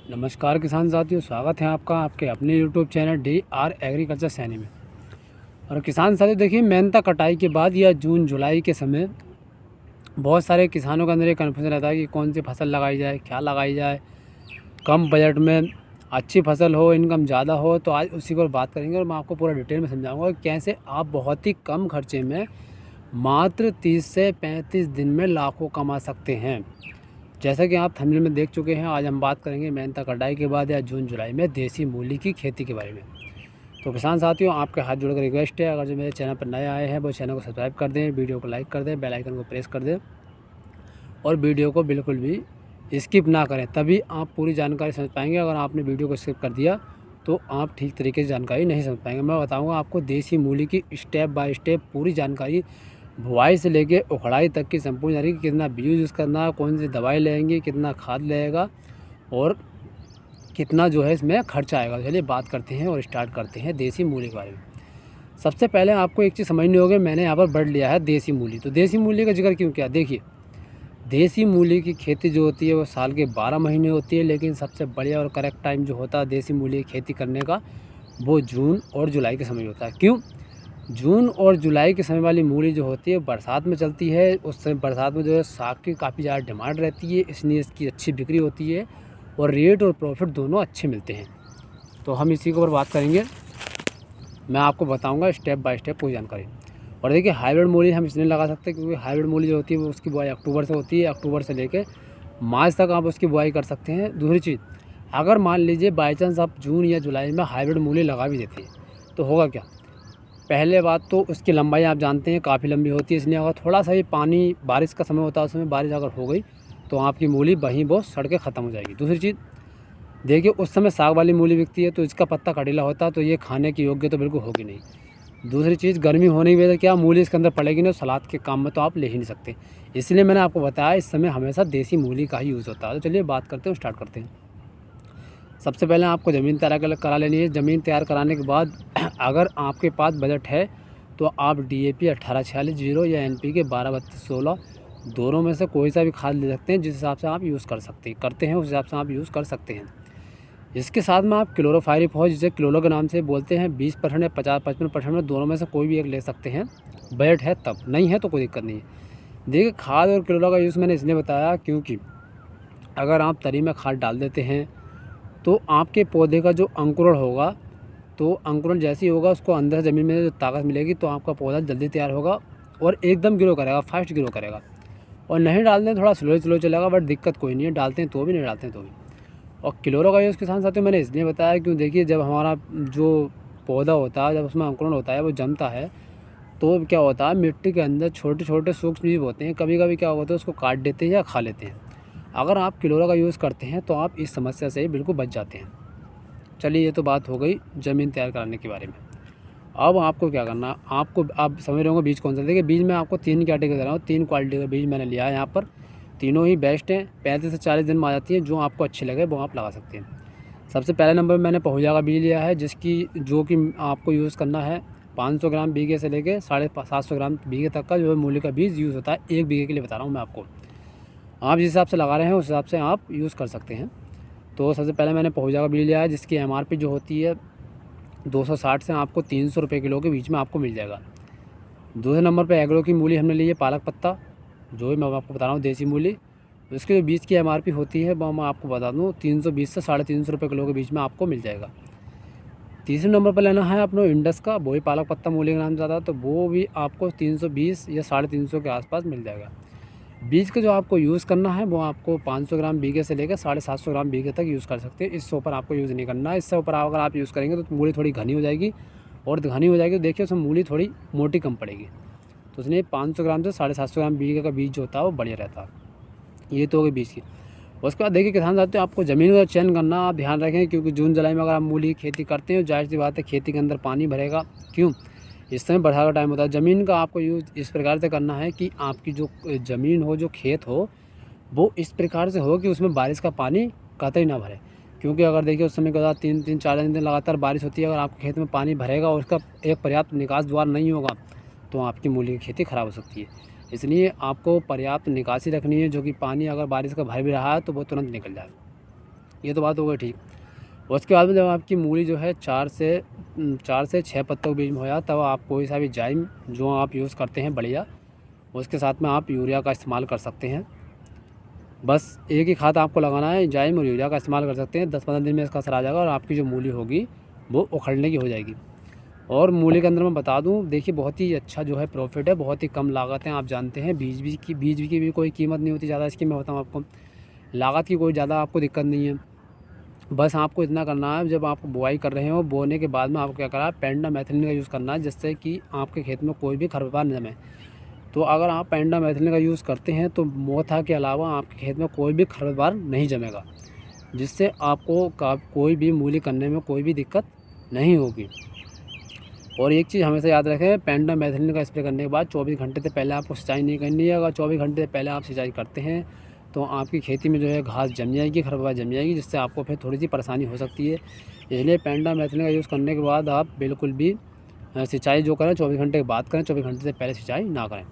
नमस्कार किसान साथियों, स्वागत है आपका आपके अपने YouTube channel DR agriculture Saini में। और किसान साथियों देखिए, मेहनता कटाई के बाद या जून जुलाई के समय बहुत सारे किसानों के अंदर ये कन्फ्यूजन रहता है कि कौन सी फसल लगाई जाए, क्या लगाई जाए, कम बजट में अच्छी फसल हो, इनकम ज़्यादा हो। तो आज उसी पर बात करेंगे और मैं आपको पूरा डिटेल में समझाऊंगा कि कैसे आप बहुत ही कम खर्चे में मात्र 30 से 35 दिन में लाखों कमा सकते हैं। जैसा कि आप थंबनेल में देख चुके हैं, आज हम बात करेंगे मेहनता कटाई के बाद या जून जुलाई में देसी मूली की खेती के बारे में। तो किसान साथियों, आपके हाथ जोड़कर रिक्वेस्ट है, अगर जो मेरे चैनल पर नए आए हैं वो चैनल को सब्सक्राइब कर दें, वीडियो को लाइक कर दें, बेल आइकन को प्रेस कर दें और वीडियो को बिल्कुल भी स्किप ना करें, तभी आप पूरी जानकारी समझ पाएंगे। अगर आपने वीडियो को स्किप कर दिया तो आप ठीक तरीके से जानकारी नहीं समझ पाएंगे। मैं बताऊँगा आपको देसी मूली की स्टेप बाय स्टेप पूरी जानकारी, बुआई से लेके उखड़ाई तक की संपूर्ण जानकारी, कितना बीज यूज़ करना है, कौन सी दवाई लेंगे, कितना खाद लगेगा और कितना जो है इसमें खर्चा आएगा। चलिए बात करते हैं और स्टार्ट करते हैं देसी मूली के बारे में। सबसे पहले आपको एक चीज़ समझनी होगी, मैंने यहाँ पर बढ़ लिया है देसी मूली। तो देसी मूली का जिक्र क्यों किया? देखिए, देसी मूली की खेती जो होती है वो साल के 12 महीने होती है, लेकिन सबसे बढ़िया और करेक्ट टाइम जो होता है देसी मूली की खेती करने का, वो जून और जुलाई के समय होता है। क्यों? जून और जुलाई के समय वाली मूली जो होती है बरसात में चलती है। उस समय बरसात में जो है साग की काफ़ी ज़्यादा डिमांड रहती है, इसलिए इसकी अच्छी बिक्री होती है और रेट और प्रॉफिट दोनों अच्छे मिलते हैं। तो हम इसी के ऊपर बात करेंगे, मैं आपको बताऊंगा स्टेप बाय स्टेप पूरी जानकारी। और देखिए, हाइब्रिड मूली हम इसलिए लगा सकते हैं क्योंकि हाइब्रिड मूली जो होती है वो उसकी बुआई अक्टूबर से होती है। अक्टूबर से लेकर मार्च तक आप उसकी बुआई कर सकते हैं। दूसरी चीज़, अगर मान लीजिए बाई चांस आप जून या जुलाई में हाइब्रिड मूली लगा भी देते हैं तो होगा क्या? पहले बात तो उसकी लंबाई आप जानते हैं काफ़ी लंबी होती है, इसलिए अगर थोड़ा सा भी पानी, बारिश का समय होता है, उसमें बारिश अगर हो गई तो आपकी मूली वहीं बहुत सड़ के ख़त्म हो जाएगी। दूसरी चीज़, देखिए उस समय साग वाली मूली बिकती है तो इसका पत्ता कटीला होता है, तो ये खाने की योग्य तो बिल्कुल होगी नहीं। दूसरी चीज़, गर्मी होने की वजह से क्या मूली इसके अंदर पड़ेगी नहीं, सलाद के काम में तो आप ले ही नहीं सकते। इसलिए मैंने आपको बताया इस समय हमेशा देसी मूली का ही यूज़ होता है। तो चलिए बात करते हैं, स्टार्ट करते हैं। सबसे पहले आपको ज़मीन तैयार करा लेनी है। ज़मीन तैयार कराने के बाद अगर आपके पास बजट है तो आप DAP 1846 या NPK 123216 दोनों में से कोई सा भी खाद ले सकते हैं, जिस हिसाब से आप यूज़ करते हैं उस हिसाब से आप यूज़ कर सकते हैं। इसके साथ में आप क्लोरोफाइरिफॉस, जिसे क्लोरो के नाम से बोलते हैं, 20% या 50-55% में दोनों में से कोई भी एक ले सकते हैं। बजट है तब, नहीं है तो कोई दिक्कत नहीं है। देखिए, खाद और क्लोरो का यूज़ मैंने इसलिए बताया क्योंकि अगर आप तरी में खाद डाल देते हैं तो आपके पौधे का जो अंकुरण होगा, तो अंकुरण जैसे ही होगा उसको अंदर ज़मीन में जो ताकत मिलेगी तो आपका पौधा जल्दी तैयार होगा और एकदम ग्रो करेगा, फास्ट ग्रो करेगा। और नहीं डालते हैं थोड़ा स्लो स्लो चलेगा, बट दिक्कत कोई नहीं है, डालते हैं तो भी, नहीं डालते हैं तो भी। और क्लोरो का यूज़ किसान साथियों मैंने इसलिए बताया क्यों, देखिए जब हमारा जो पौधा होता है, जब उसमें अंकुरण होता है, वो जमता है, तो क्या होता है मिट्टी के अंदर छोटे छोटे सूक्ष्म जीव होते हैं, कभी कभी क्या होता है उसको काट देते हैं या खा लेते हैं। अगर आप क्लोरो का यूज़ करते हैं तो आप इस समस्या से बिल्कुल बच जाते हैं। चलिए, ये तो बात हो गई ज़मीन तैयार कराने के बारे में। अब आपको क्या करना, आपको आप समझ रहे होंगे बीज कौन सा। देखिए, बीज मैं आपको 3 कैटेगरी दे रहा हूँ, 3 क्वालिटी का बीज मैंने लिया है यहाँ पर। तीनों ही बेस्ट हैं, 35 से 40 दिन में आ जाती है। जो आपको अच्छी लगे वो आप लगा सकते हैं। सबसे पहले नंबर पर मैंने पहुजा का बीज लिया है, जो कि आपको यूज़ करना है 500 ग्राम बीघे से लेकर 750 ग्राम बीघे तक का जो है मूली का बीज यूज़ होता है। 1 बीघे के लिए बता रहा हूँ मैं आपको, आप जिस हिसाब से लगा रहे हैं उस हिसाब से आप यूज़ कर सकते हैं। तो सबसे पहले मैंने पहुजा का बीज लिया है, जिसकी MRP जो होती है 260 से आपको 300 रुपये किलो के बीच में आपको मिल जाएगा। दूसरे नंबर पे एग्रो की मूली हमने ली है, पालक पत्ता, जो मैं आपको बता रहा हूँ देसी मूली। उसके जो बीज की MRP होती है वो मैं आपको बता दूँ 320 से 350 रुपये किलो के बीच में आपको मिल जाएगा। तीसरे नंबर पर लेना है अपने इंडस का, वही पालक पत्ता मूली के नाम से आता है, तो वो भी आपको 320 या 350 के आसपास मिल जाएगा। बीज का जो आपको यूज़ करना है वो आपको 500 ग्राम बीघे से लेकर 750 ग्राम बीघे तक यूज़ कर सकते हैं। इससे ऊपर आपको यूज़ नहीं करना है। इससे ऊपर अगर आप यूज़ करेंगे तो मूली थोड़ी घनी हो जाएगी, और घनी हो जाएगी तो देखिए उसमें मूली थोड़ी मोटी कम पड़ेगी। तो इसलिए 500 ग्राम से 750 ग्राम बीघे का बीज जो होता है वो बढ़िया रहता है। ये तो होगी बीज की। उसके बाद देखिए किसान साथियों, आपको ज़मीन का चयन करना आप ध्यान रखें, क्योंकि जून जुलाई में अगर आप मूली की खेती करते हैं, जाहिर सी बात है खेती के अंदर पानी भरेगा। क्यों? इस समय बरसात का टाइम होता है। ज़मीन का आपको यूज़ इस प्रकार से करना है कि आपकी जो ज़मीन हो, जो खेत हो, वो इस प्रकार से हो कि उसमें बारिश का पानी कतई ना भरे। क्योंकि अगर देखिए उस समय के बाद 3-3 4 दिन लगातार बारिश होती है, अगर आपके खेत में पानी भरेगा और उसका एक पर्याप्त निकास द्वार नहीं होगा तो आपकी मूली की खेती ख़राब हो सकती है। इसलिए आपको पर्याप्त निकासी रखनी है, जो कि पानी अगर बारिश का भर भी रहा है तो वो तुरंत निकल जाए। ये तो बात हो गई ठीक। उसके बाद में जब आपकी मूली जो है 4 से 6 पत्तों के बीच में हो जाए, तब आप कोई सा भी जाइम जो आप यूज़ करते हैं बढ़िया, उसके साथ में आप यूरिया का इस्तेमाल कर सकते हैं। बस एक ही खाद आपको लगाना है, जाइम और यूरिया का इस्तेमाल कर सकते हैं। 10-15 दिन में इसका असर आ जाएगा और आपकी जो मूली होगी वो उखड़ने की हो जाएगी। और मूली के अंदर मैं बता दूं, देखिए बहुत ही अच्छा जो है प्रॉफिट है, बहुत ही कम लागत है। आप जानते हैं बीज की भी कोई कीमत नहीं होती ज़्यादा इसकी। मैं बताऊँ आपको, लागत की कोई ज़्यादा आपको दिक्कत नहीं है। बस आपको इतना करना है, जब आप बुआई कर रहे हो, बोने के बाद में आपको क्या करना है, पेंडामेथिलिन का यूज़ करना है, जिससे कि आपके खेत में कोई भी खरपतवार न जमे। तो अगर आप पेंडामेथिलिन का यूज़ करते हैं तो मोथा के अलावा आपके खेत में कोई भी खरपतवार नहीं जमेगा, जिससे आपको कोई भी मूली करने में कोई भी दिक्कत नहीं होगी। और एक चीज़ हमेशा याद रखें, पेंडामेथिलिन का स्प्रे करने के बाद 24 घंटे से पहले आपको सिंचाई नहीं करनी है। अगर 24 घंटे से पहले आप सिंचाई करते हैं तो आपकी खेती में जो है घास जम जाएगी, खरपतवार जम जाएगी, जिससे आपको फिर थोड़ी सी परेशानी हो सकती है। इसलिए पेंडामेथिलिन का यूज़ करने के बाद आप बिल्कुल भी सिंचाई जो करें 24 घंटे के बाद करें, 24 घंटे से पहले सिंचाई ना करें।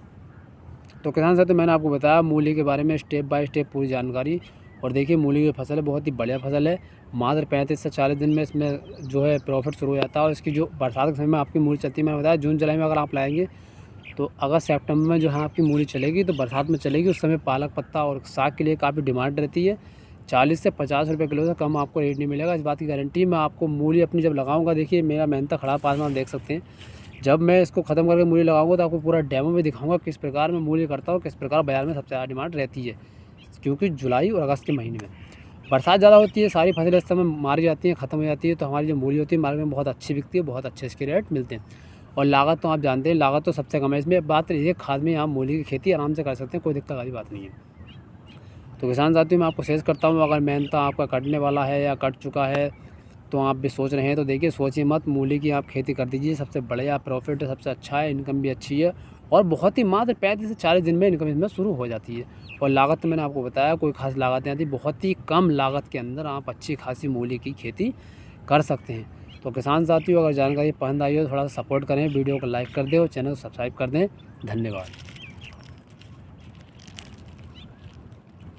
तो किसान साथियों, मैंने आपको बताया मूली के बारे में स्टेप बाय स्टेप पूरी जानकारी। और देखिए मूली की फसल है, बहुत ही बढ़िया फसल है। मात्र 35 से 40 दिन में इसमें जो है प्रॉफिट शुरू हो जाता है। और इसकी जो बरसात के समय में आपकी मूली चलती है, मैंने बताया जून जुलाई में अगर आप लाएंगे तो अगस्त सितंबर में जो है आपकी मूली चलेगी, तो बरसात में चलेगी। उस समय पालक पत्ता और साग के लिए काफ़ी डिमांड रहती है। 40 से 50 रुपये किलो से कम आपको रेट नहीं मिलेगा, इस बात की गारंटी। मैं आपको मूली अपनी जब लगाऊंगा, देखिए मेरा मेहनत खड़ा पास में आप देख सकते हैं। जब मैं इसको ख़त्म करके मूली लगाऊंगा तो आपको पूरा डेमो में दिखाऊंगा किस प्रकार मैं मूली करता हूँ, किस प्रकार बाज़ार में सबसे ज़्यादा डिमांड रहती है। क्योंकि जुलाई और अगस्त के महीने में बरसात ज़्यादा होती है, सारी फसलें इस समय मारी जाती हैं, ख़त्म हो जाती है, तो हमारी जो मूली होती है मार्केट में बहुत अच्छी बिकती है, बहुत अच्छे इसके रेट मिलते हैं। और लागत तो आप जानते हैं, लागत तो सबसे कम है इसमें। बात रही है खाद में, आप मूली की खेती आराम से कर सकते हैं, कोई दिक्कत वाली बात नहीं है। तो किसान साथियों, मैं आपको सजेस्ट करता हूँ, अगर मेहनता आपका कटने वाला है या कट चुका है तो आप भी सोच रहे हैं, तो देखिए सोचिए मत, मूली की आप खेती कर दीजिए। सबसे बढ़िया प्रॉफिट है, सबसे अच्छा है, इनकम भी अच्छी है। और बहुत ही मात्र 35 से 40 दिन में इनकम इसमें शुरू हो जाती है। और लागत तो मैंने आपको बताया, कोई खास लागत नहीं आती, बहुत ही कम लागत के अंदर आप अच्छी खासी मूली की खेती कर सकते हैं। तो किसान साथियों, अगर जानकारी पसंद आई हो तो थोड़ा सा सपोर्ट करें, वीडियो को लाइक कर दें और चैनल को सब्सक्राइब कर दें। धन्यवाद।